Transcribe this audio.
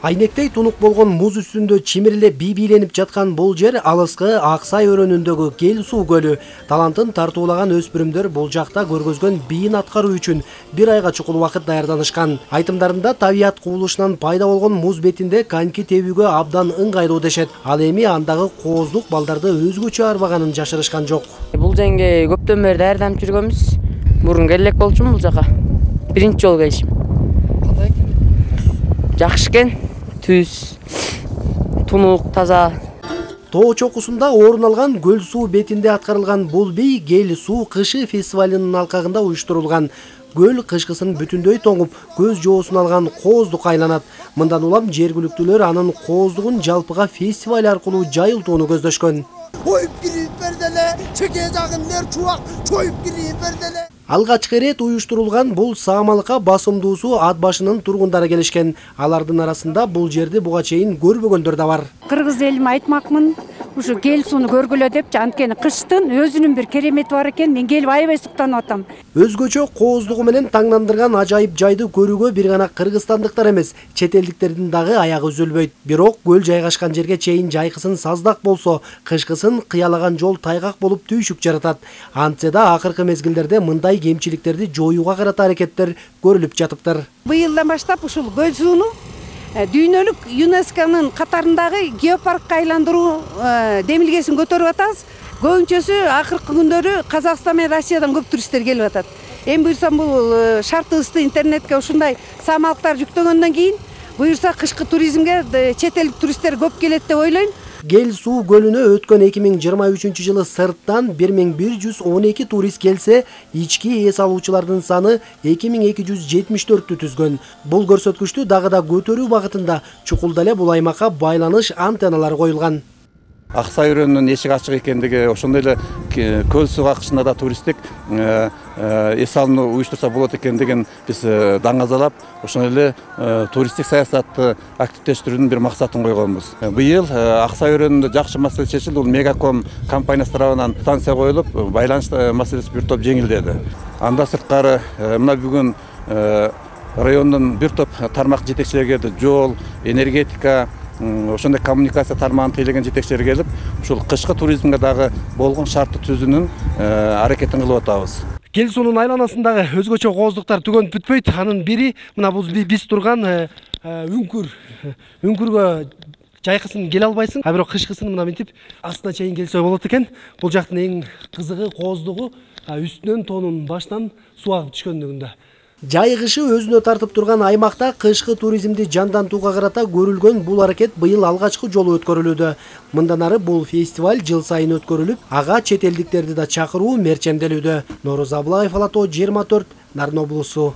Айнектей тунук болгон муз үстүндө чимириле бийбийленип жаткан бул жер алыскы Аксай өрөөнүндөгү Кел суу көлү. Талантын тартуулаган өспүрүмдөр бул жакта көргөзгөн бийин аткаруу үчүн бир айга чукул убакыт даярданышкан. Айтымдарында табият кубулушунан пайда болгон муз бетинде коньки тебүүгө абдан ыңгайлуу дешет. Ал эми андагы кооздук балдарды өзгөчө арбаганын жашырышкан жок. Бул жерге көптөн бери даярданып жүргөнбүз. Мурун келек болчумун бул жака. Биринчи жолу келишим. Жакшы экен. Түз, тунук, таза. Тоо чокусунда орун алган көл суу бетинде аткарылган бул бий Кел суу кышы фестивалынын алкагында уюштурулган. Көл кышкысын бүтүндөй тоңуп, көз жоосун алган кооздук айланат. Мындан улам жергиликтүүлөр анын кооздугун жалпыга фестиваль аркылуу жайылтууну көздөшкөн. Oyup girip berdelе, çekeceğinler çuvak, çoyup girip berdelе. Алгачкы ирет уюштурулган бул саамалыкка басымдуусу ат башынын тургундары келишкен. Алардын арасында бул жерди буга чейин көрбөгөндөр да бар. Кыргыз элиме айтмакмын, ушу Кел сууну көргүлө деп, анткени кыштын өзүнүн бир керемети бар экен. Мен келип аябай суктанып атам. Өзгөчө кооздугу менен таңдандырган ажайып жайды көрүүгө бир гана кыргызстандыктар эмес, чет элдиктердин дагы аягы үзүлбөйт. Бирок көл жайгашкан жерге чейин жайкысын саздак болсо, кышкысын кыялаган жол тайгак болуп түйшүк жаратат. Антсе да акыркы мезгилдерде мындай кемчиликтерди жоюуга карата аракеттер көрүлүп жатыптыр. Быйылдан баштап ушул көл сууну дүйнөлүк ЮНЕСКОнун катарындагы геопаркка айландыруу демилгесин көтөрүп атабыз. Көбүнчөсү акыркы күндөрү Казакстан менен Россиядан көп туристтер келип атат. Эми буюрса бул шартыбызды интернетке ушундай саамалыктар жүктөгөндөн кийин буюрса кышкы туризмге чет элдик туристтер көп келет деп ойлойм. Кел суу көлүнө өткөн 2023 жылы сырттан 1112 турист келсе, ички эс алуучулардын саны 2274 түзгөн. Бул көрсөткүчтү дагы да көтөрүү багытында чукулда эле бул аймакка байланыш антенналары коюлган. Аксай өрөөнүнүн эшиги ачык экендиги, ошондой эле көл суу акышында да туристтик эс алууну уюштурса болот экендигин биз даңазалап, ошондой эле туристтик саясатты активдештирүүнүн бир максатын койгонбуз. Быйыл Аксай өрөөнүндө жакшы маселе чечилди. Бул Мегаком компаниясы тарабынан станция коюлуп, байланыш маселеси бир топ жеңилдеди. Анда сырткары мына бүгүн райондун бир топ тармак жетекчилери келди. Жол, энергетика, ошондой коммуникация тармагын тейлеген жетекчилер келип, ушул кышкы туризмге дагы болгон шартты түзүүнүн аракетин кылып атабыз. Кел суунун айланасындагы өзгөчө кооздуктар түгөнүп бүтпөйт. Анын бири мына бул биз турган үңкүр. Үңкүргө жайкысын келе албайсың, а бирок кышкысын мына мынтип астына чейин келсе болот экен. Бул жактын эң кызыгы, кооздугу үстүнөн тоонун башынан суу агып түшкөндүгүндө. Жайгышы өзүнө тартып турган аймакта кышкы туризмди жандантууга карата көрүлгөн бул аракет быйыл алгачкы жолу өткөрүлүүдө. Мындан ары бул фестиваль жыл сайын өткөрүлүп, ага чет элдиктерди да чакыруу мерчемделүүдө. Нооруз Аблаев, Алато 24, Нарын облусу.